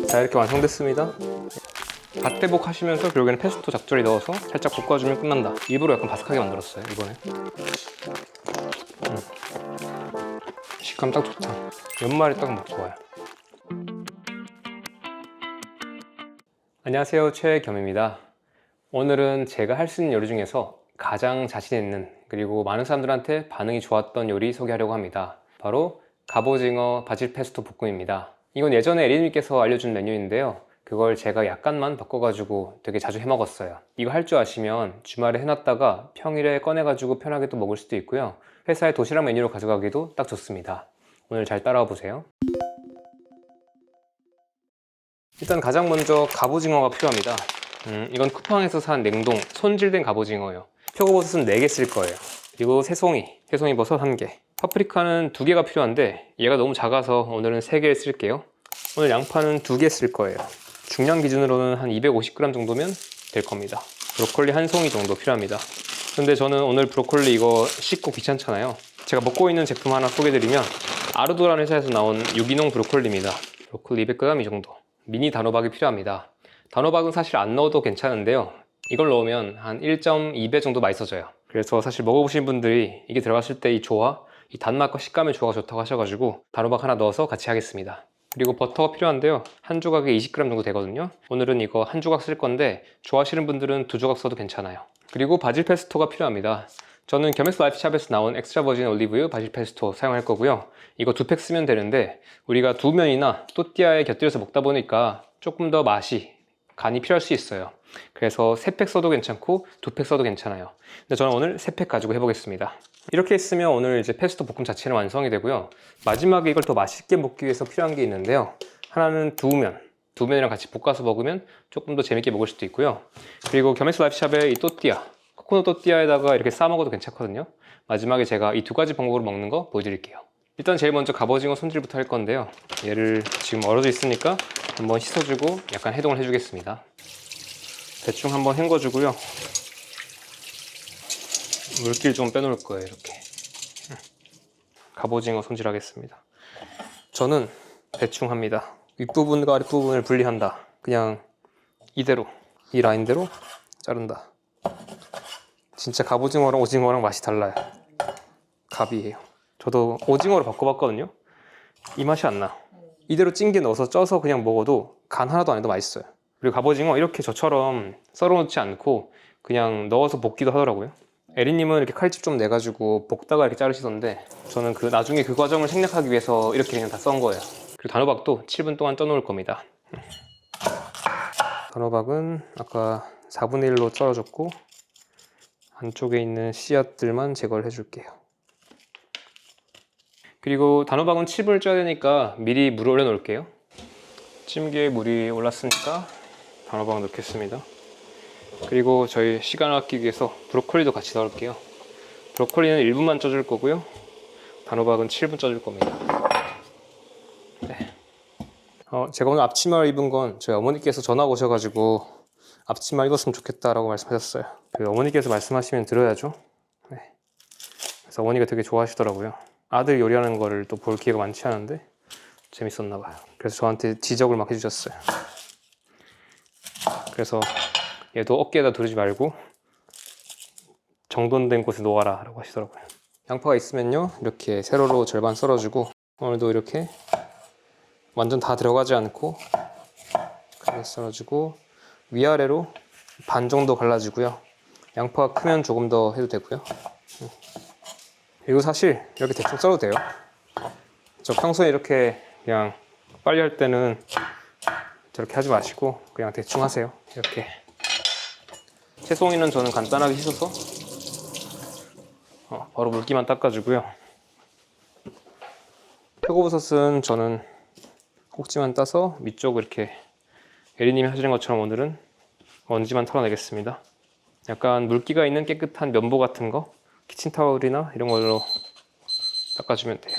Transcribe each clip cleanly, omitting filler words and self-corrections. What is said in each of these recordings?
자, 이렇게 완성됐습니다. 갓대복 하시면서 결국에는 페스토 적절히 넣어서 살짝 볶아주면 끝난다. 일부러 약간 바삭하게 만들었어요, 이번에. 식감 딱 좋다. 연말에 딱 먹기 좋아요. 안녕하세요, 최겸입니다. 오늘은 제가 할 수 있는 요리 중에서 가장 자신 있는, 그리고 많은 사람들한테 반응이 좋았던 요리 소개하려고 합니다. 바로 갑오징어 바질 페스토 볶음입니다. 이건 예전에 에리님께서 알려준 메뉴인데요, 그걸 제가 약간만 바꿔가지고 되게 자주 해먹었어요. 이거 할 줄 아시면 주말에 해놨다가 평일에 꺼내가지고 편하게 또 먹을 수도 있고요, 회사에 도시락 메뉴로 가져가기도 딱 좋습니다. 오늘 잘 따라와 보세요. 일단 가장 먼저 갑오징어가 필요합니다. 이건 쿠팡에서 산 냉동 손질된 갑오징어예요. 표고버섯은 4개 쓸 거예요. 그리고 새송이 버섯 1개, 파프리카는 2개가 필요한데 얘가 너무 작아서 오늘은 3개를 쓸게요. 오늘 양파는 2개 쓸 거예요. 중량 기준으로는 한 250g 정도면 될 겁니다. 브로콜리 1송이 정도 필요합니다. 근데 저는 오늘 브로콜리 이거 씻고 귀찮잖아요. 제가 먹고 있는 제품 하나 소개드리면 아르도라는 회사에서 나온 유기농 브로콜리입니다. 브로콜리 200g 이 정도. 미니 단호박이 필요합니다. 단호박은 사실 안 넣어도 괜찮은데요, 이걸 넣으면 한 1.2배 정도 맛있어져요. 그래서 사실 먹어보신 분들이 이게 들어갔을 때 이 조화, 이 단맛과 식감의 조화가 좋다고 하셔가지고 단호박 하나 넣어서 같이 하겠습니다. 그리고 버터가 필요한데요, 한 조각에 20g 정도 되거든요. 오늘은 이거 한 조각 쓸 건데 좋아하시는 분들은 2조각 써도 괜찮아요. 그리고 바질 페스토가 필요합니다. 저는 겸에스 라이프샵에서 나온 엑스트라 버진 올리브유 바질 페스토 사용할 거고요. 이거 2팩 쓰면 되는데 우리가 두면이나 또띠아에 곁들여서 먹다 보니까 조금 더 맛이, 간이 필요할 수 있어요. 그래서 3팩 써도 괜찮고 2팩 써도 괜찮아요. 근데 저는 오늘 3팩 가지고 해보겠습니다. 이렇게 있으면 오늘 이제 페스토 볶음 자체는 완성이 되고요. 마지막에 이걸 더 맛있게 먹기 위해서 필요한 게 있는데요, 하나는 두면이랑 같이 볶아서 먹으면 조금 더 재밌게 먹을 수도 있고요. 그리고 겸에스 라이프샵의 이 또띠아, 코코넛 또띠아에다가 이렇게 싸 먹어도 괜찮거든요. 마지막에 제가 이 2가지 방법으로 먹는 거 보여드릴게요. 일단 제일 먼저 갑오징어 손질부터 할 건데요, 얘를 지금 얼어져 있으니까 한번 씻어주고 약간 해동을 해주겠습니다. 대충 한번 헹궈주고요. 물기를 좀 빼놓을 거예요. 이렇게 갑오징어 손질하겠습니다. 저는 대충 합니다. 윗부분과 아랫부분을 분리한다. 그냥 이대로, 이 라인대로 자른다. 진짜 갑오징어랑 오징어랑 맛이 달라요. 갑이에요. 저도 오징어로 바꿔봤거든요. 이 맛이 안 나. 이대로 찜기에 넣어서 쪄서 그냥 먹어도 간 하나도 안 해도 맛있어요. 그리고 갑오징어 이렇게 저처럼 썰어놓지 않고 그냥 넣어서 볶기도 하더라고요. 에리님은 이렇게 칼집 좀 내가지고 볶다가 이렇게 자르시던데, 저는 나중에 그 과정을 생략하기 위해서 이렇게 그냥 다 썬 거예요. 그리고 단호박도 7분 동안 쪄놓을 겁니다. 단호박은 아까 4분의 1로 썰어줬고 안쪽에 있는 씨앗들만 제거를 해줄게요. 그리고 단호박은 칩을 쪄야 되니까 미리 물을 올려 놓을게요. 찜기에 물이 올랐으니까 단호박 넣겠습니다. 그리고 저희 시간을 아끼기 위해서 브로콜리도 같이 넣을게요. 브로콜리는 1분만 쪄줄 거고요, 단호박은 7분 쪄줄 겁니다. 네. 제가 오늘 앞치마를 입은 건 저희 어머니께서 전화 오셔가지고 앞치마 입었으면 좋겠다라고 말씀하셨어요. 그 어머니께서 말씀하시면 들어야죠. 네. 그래서 어머니가 되게 좋아하시더라고요. 아들 요리하는 거를 또 볼 기회가 많지 않은데 재밌었나 봐요. 그래서 저한테 지적을 막 해주셨어요. 그래서 얘도 어깨에다 두르지 말고 정돈된 곳에 놓아라 라고 하시더라고요. 양파가 있으면요, 이렇게 세로로 절반 썰어주고, 오늘도 이렇게 완전 다 들어가지 않고 크게 썰어주고 위아래로 반 정도 갈라주고요. 양파가 크면 조금 더 해도 되고요. 그리고 사실 이렇게 대충 썰어도 돼요. 저 평소에 이렇게 그냥 빨리 할 때는 저렇게 하지 마시고 그냥 대충 하세요. 이렇게. 새송이는 저는 간단하게 씻어서 바로 물기만 닦아주고요. 표고버섯은 저는 꼭지만 따서 밑쪽 이렇게 에리님이 하시는 것처럼 오늘은 먼지만 털어내겠습니다. 약간 물기가 있는 깨끗한 면보 같은 거, 키친타올이나 이런 걸로 닦아주면 돼요.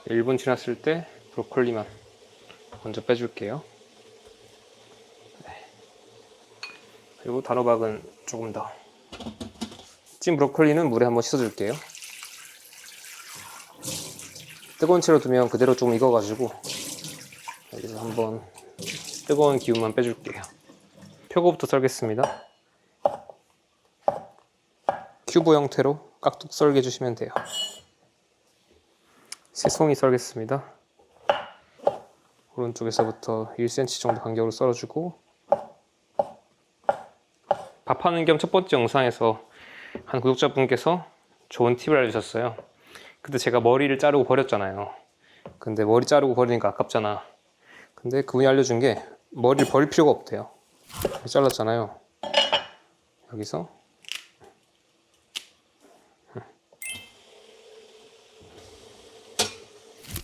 1분 지났을 때 브로콜리만 먼저 빼줄게요. 그리고 단호박은 조금 더. 찐 브로콜리는 물에 한번 씻어줄게요. 뜨거운 채로 두면 그대로 좀 익어가지고 여기서 한번 뜨거운 기운만 빼줄게요. 표고부터 썰겠습니다. 큐브 형태로 깍둑 썰게 해주시면 돼요. 새송이 썰겠습니다. 오른쪽에서부터 1cm 정도 간격으로 썰어주고, 밥하는 겸 첫 번째 영상에서 한 구독자분께서 좋은 팁을 알려주셨어요. 그때 제가 머리를 자르고 버렸잖아요. 근데 머리 자르고 버리니까 아깝잖아. 근데 그분이 알려준 게 머리를 버릴 필요가 없대요. 잘랐잖아요. 여기서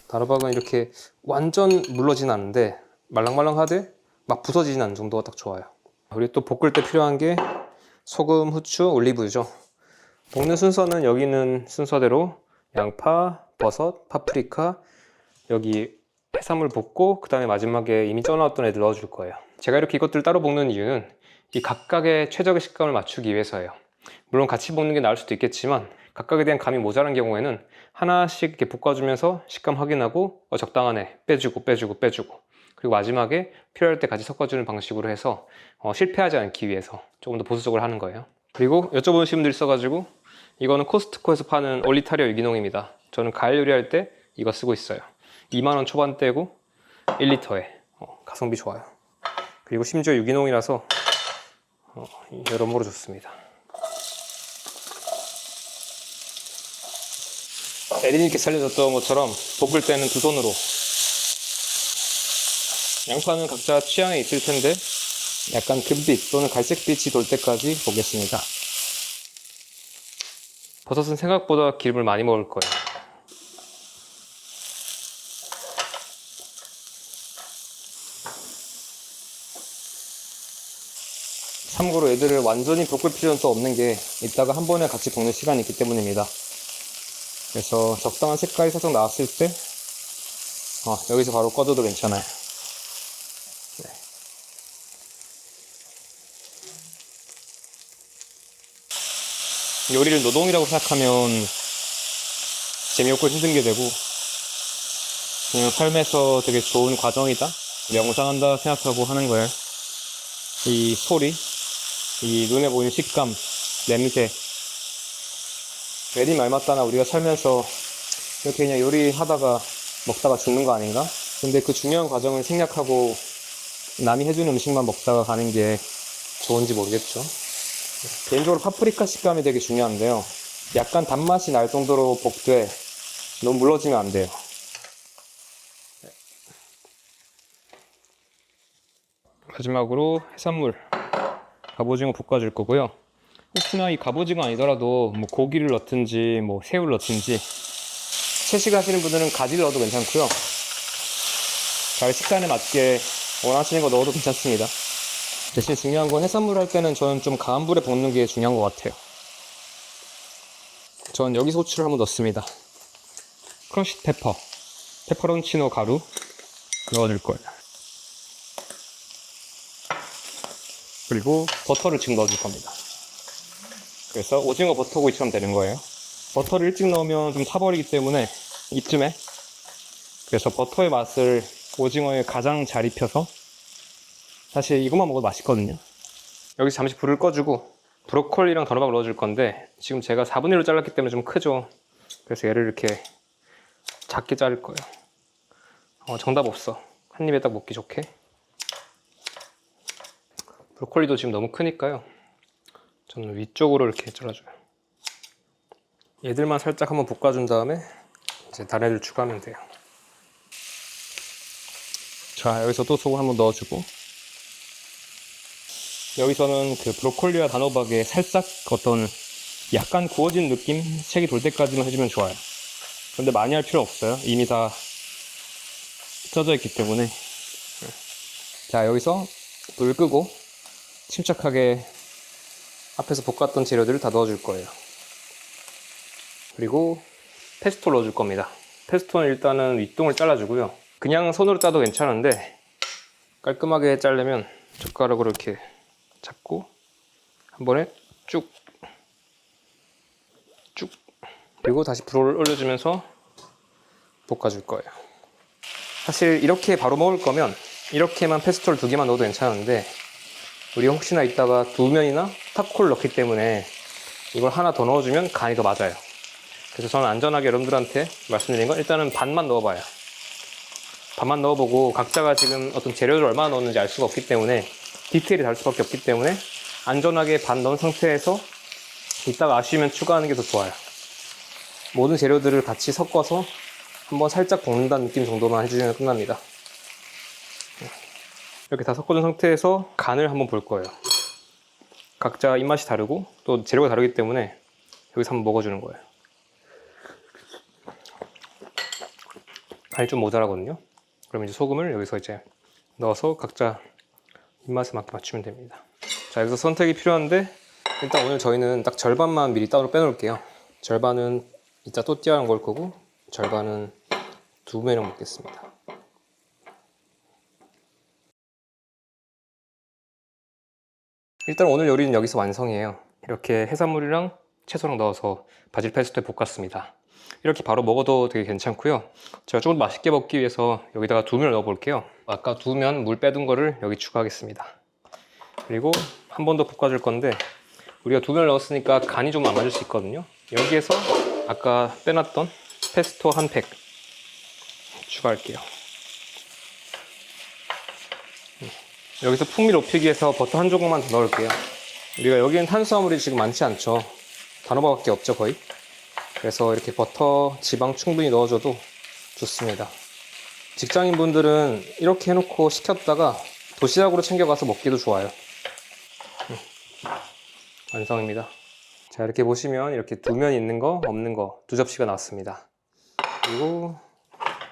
단호박은 이렇게 완전 물러지진 않는데 말랑말랑하되 막 부서지진 않는 정도가 딱 좋아요. 우리 또 볶을 때 필요한 게 소금, 후추, 올리브유죠. 볶는 순서는 여기는 순서대로 양파, 버섯, 파프리카, 여기 해산물 볶고 그 다음에 마지막에 이미 쪄놨던 애들 넣어줄 거예요. 제가 이렇게 이것들을 따로 볶는 이유는 이 각각의 최적의 식감을 맞추기 위해서예요. 물론 같이 볶는 게 나을 수도 있겠지만 각각에 대한 감이 모자란 경우에는 하나씩 이렇게 볶아주면서 식감 확인하고 적당하네 빼주고 그리고 마지막에 필요할 때 같이 섞어주는 방식으로 해서 실패하지 않기 위해서 조금 더 보수적으로 하는 거예요. 그리고 여쭤보시는 분들이 있어가지고 이거는 코스트코에서 파는 올리타리오 유기농입니다. 저는 가을 요리할 때 이거 쓰고 있어요. 2만원 초반대고 1리터에 가성비 좋아요. 그리고 심지어 유기농이라서 여러모로 좋습니다. 에린님께 살려줬던 것처럼 볶을 때는 두 손으로. 양파는 각자 취향에 있을 텐데 약간 금빛 또는 갈색빛이 돌 때까지 볶겠습니다. 버섯은 생각보다 기름을 많이 먹을 거예요. 참고로 얘들을 완전히 볶을 필요는 또 없는 게 이따가 한 번에 같이 볶는 시간이 있기 때문입니다. 그래서 적당한 색깔이 살짝 나왔을 때 여기서 바로 꺼줘도 괜찮아요. 네. 요리를 노동이라고 생각하면 재미없고 힘든 게 되고 그냥 삶에서 되게 좋은 과정이다, 명상한다 생각하고 하는 거예요. 이 소리, 이 눈에 보이는 식감, 냄새, 에린 말 맞다나 우리가 살면서 이렇게 그냥 요리하다가 먹다가 죽는 거 아닌가? 근데 그 중요한 과정을 생략하고 남이 해주는 음식만 먹다가 가는 게 좋은지 모르겠죠. 개인적으로 파프리카 식감이 되게 중요한데요. 약간 단맛이 날 정도로 볶되 너무 물러지면 안 돼요. 마지막으로 해산물 갑오징어 볶아줄 거고요. 혹시나 이 갑오징어 아니더라도 뭐 고기를 넣든지 뭐 새우를 넣든지 채식 하시는 분들은 가지를 넣어도 괜찮고요. 자기 식단에 맞게 원하시는 거 넣어도 괜찮습니다. 대신 중요한 건 해산물 할 때는 저는 좀 강한 불에 볶는 게 중요한 것 같아요. 전 여기서 후추를 한번 넣습니다. 크러쉬 페퍼, 페퍼론치노 가루 넣어줄 거예요. 그리고 버터를 지금 넣어줄 겁니다. 그래서 오징어 버터구이처럼 되는 거예요. 버터를 일찍 넣으면 좀 타버리기 때문에 이쯤에, 그래서 버터의 맛을 오징어에 가장 잘 입혀서, 사실 이것만 먹어도 맛있거든요. 여기서 잠시 불을 꺼주고 브로콜리랑 단호박 넣어줄 건데 지금 제가 4분의 1로 잘랐기 때문에 좀 크죠. 그래서 얘를 이렇게 작게 자를 거예요. 정답 없어. 한 입에 딱 먹기 좋게. 브로콜리도 지금 너무 크니까요, 저는 위쪽으로 이렇게 잘라줘요. 얘들만 살짝 한번 볶아준 다음에 이제 다른 애들 추가하면 돼요. 자, 여기서 또 소금 한번 넣어주고, 여기서는 그 브로콜리와 단호박에 살짝 어떤 약간 구워진 느낌? 색이 돌 때까지만 해주면 좋아요. 근데 많이 할 필요 없어요. 이미 다 쪄져 있기 때문에. 자, 여기서 불을 끄고 침착하게 앞에서 볶았던 재료들을 다 넣어줄 거예요. 그리고 페스토를 넣어줄 겁니다. 페스토는 일단은 윗동을 잘라주고요. 그냥 손으로 짜도 괜찮은데 깔끔하게 자르면 젓가락으로 이렇게 잡고 한 번에 쭉 그리고 다시 불을 올려주면서 볶아줄 거예요. 사실 이렇게 바로 먹을 거면 이렇게만 페스토를 2개만 넣어도 괜찮은데 우리가 혹시나 이따가 두면이나 타코를 넣기 때문에 이걸 하나 더 넣어주면 간이 더 맞아요. 그래서 저는 안전하게 여러분들한테 말씀드린 건 일단은 반만 넣어봐요. 반만 넣어보고 각자가 지금 어떤 재료를 얼마나 넣었는지 알 수가 없기 때문에 디테일이 다를 수밖에 없기 때문에 안전하게 반 넣은 상태에서 이따가 아쉬우면 추가하는 게 더 좋아요. 모든 재료들을 같이 섞어서 한번 살짝 볶는다는 느낌 정도만 해주시면 끝납니다. 이렇게 다 섞어준 상태에서 간을 한번 볼 거예요. 각자 입맛이 다르고 또 재료가 다르기 때문에 여기서 한번 먹어주는 거예요. 간이 좀 모자라거든요. 그럼 이제 소금을 여기서 이제 넣어서 각자 입맛에 맞게 맞추면 됩니다. 자, 여기서 선택이 필요한데 일단 오늘 저희는 딱 절반만 미리 따로 빼놓을게요. 절반은 이따 또띠아랑 먹을 거고 절반은 두부면이랑 먹겠습니다. 일단 오늘 요리는 여기서 완성이에요. 이렇게 해산물이랑 채소랑 넣어서 바질 페스토에 볶았습니다. 이렇게 바로 먹어도 되게 괜찮고요. 제가 조금 맛있게 먹기 위해서 여기다가 두면을 넣어 볼게요. 아까 두면 물 빼둔 거를 여기 추가하겠습니다. 그리고 한 번 더 볶아줄 건데 우리가 두면을 넣었으니까 간이 좀 안 맞을 수 있거든요. 여기에서 아까 빼놨던 페스토 한 팩 추가할게요. 여기서 풍미 높이기 위해서 버터 한 조각만 더 넣을게요. 우리가 여기엔 탄수화물이 지금 많지 않죠. 단호박밖에 없죠, 거의. 그래서 이렇게 버터, 지방 충분히 넣어줘도 좋습니다. 직장인분들은 이렇게 해놓고 식혔다가 도시락으로 챙겨가서 먹기도 좋아요. 완성입니다. 자, 이렇게 보시면 이렇게 두면 있는 거, 없는 거 두 접시가 나왔습니다. 그리고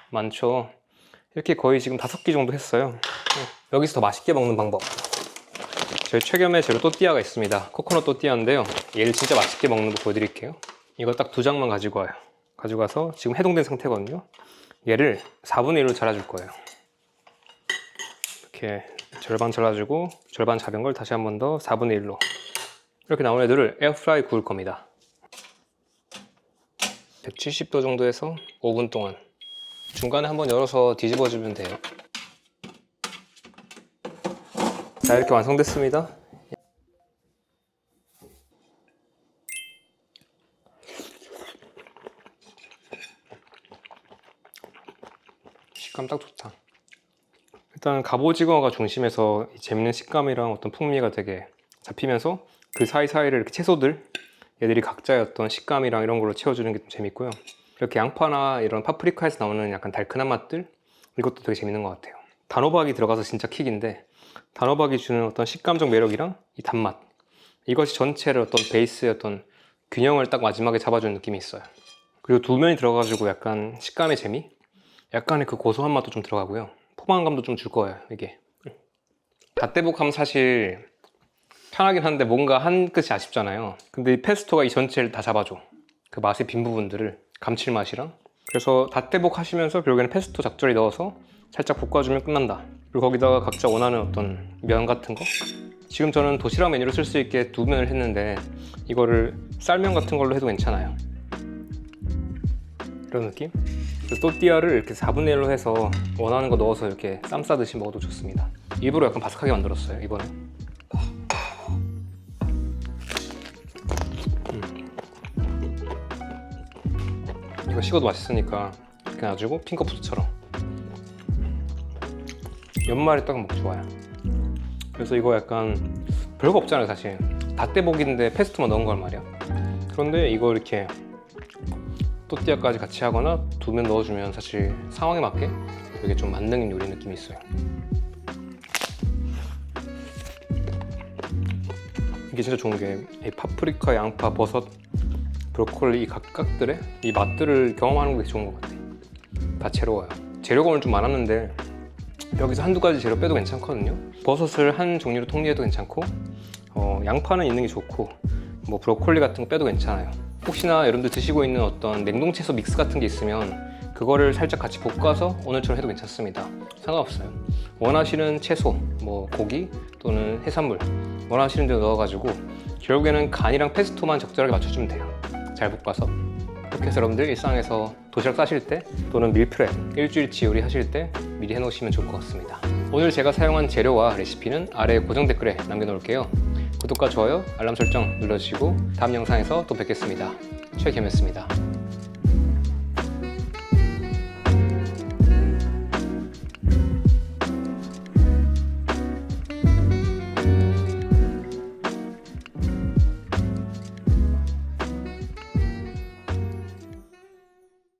많죠. 이렇게 거의 지금 5끼 정도 했어요. 여기서 더 맛있게 먹는 방법. 저희 최겸의 재료 또띠아가 있습니다. 코코넛 또띠아인데요. 얘를 진짜 맛있게 먹는 거 보여드릴게요. 이거 딱 2장만 가지고 와요. 가지고 와서 지금 해동된 상태거든요. 얘를 4분의 1로 잘라줄 거예요. 이렇게 절반 잘라주고 절반 자른 걸 다시 한 번 더 4분의 1로 이렇게 나온 애들을 에어프라이 구울 겁니다. 170도 정도에서 5분 동안 중간에 한번 열어서 뒤집어주면 돼요. 자, 이렇게 완성됐습니다. 식감 딱 좋다. 일단 갑오징어가 중심에서 재밌는 식감이랑 어떤 풍미가 되게 잡히면서 그 사이사이를 이렇게 채소들 얘들이 각자의 어떤 식감이랑 이런 걸로 채워주는 게 좀 재밌고요. 이렇게 양파나 이런 파프리카에서 나오는 약간 달큰한 맛들 이것도 되게 재밌는 것 같아요. 단호박이 들어가서 진짜 킥인데 단호박이 주는 어떤 식감적 매력이랑 이 단맛 이것이 전체를 어떤 베이스의 어떤 균형을 딱 마지막에 잡아주는 느낌이 있어요. 그리고 두면이 들어가지고 약간 식감의 재미? 약간의 그 고소한 맛도 좀 들어가고요. 포만감도 좀 줄 거예요, 이게. 닷대복하면 사실 편하긴 한데 뭔가 한 끝이 아쉽잖아요. 근데 이 페스토가 이 전체를 다 잡아줘. 그 맛의 빈 부분들을 감칠맛이랑. 그래서 닷대복 하시면서 결국에는 페스토 작절이 넣어서 살짝 볶아주면 끝난다. 그리고 거기다가 각자 원하는 어떤 면 같은 거. 지금 저는 도시락 메뉴로 쓸 수 있게 두면을 했는데 이거를 쌀면 같은 걸로 해도 괜찮아요. 이런 느낌? 그래서 또띠아를 이렇게 4분의 1로 해서 원하는 거 넣어서 이렇게 쌈 싸듯이 먹어도 좋습니다. 일부러 약간 바삭하게 만들었어요, 이번에. 이거 식어도 맛있으니까 이렇게 놔주고 핑거푸드처럼 연말에 딱 먹기 좋아요. 그래서 이거 약간 별거 없잖아요, 사실. 닷대복인데 페스토만 넣은 걸 말이야. 그런데 이거 이렇게 또띠아까지 같이 하거나 두면 넣어주면 사실 상황에 맞게 되게 좀 만능인 요리 느낌이 있어요. 이게 진짜 좋은 게 이 파프리카, 양파, 버섯, 브로콜리 이 각각들의 이 맛들을 경험하는 게 좋은 것 같아요. 다채로워요. 재료가 오늘 좀 많았는데 여기서 한두 가지 재료 빼도 괜찮거든요. 버섯을 한 종류로 통일해도 괜찮고 양파는 있는 게 좋고 뭐 브로콜리 같은 거 빼도 괜찮아요. 혹시나 여러분들 드시고 있는 어떤 냉동 채소 믹스 같은 게 있으면 그거를 살짝 같이 볶아서 오늘처럼 해도 괜찮습니다. 상관없어요. 원하시는 채소, 뭐 고기 또는 해산물 원하시는 대로 넣어가지고 결국에는 간이랑 페스토만 적절하게 맞춰주면 돼요. 잘 볶아서 이렇게 해서 여러분들 일상에서 도시락 싸실 때 또는 밀프렙, 일주일치 요리 하실 때 미리 해놓으시면 좋을 것 같습니다. 오늘 제가 사용한 재료와 레시피는 아래 고정 댓글에 남겨놓을게요. 구독과 좋아요, 알람 설정 눌러주시고 다음 영상에서 또 뵙겠습니다. 최겸이었습니다.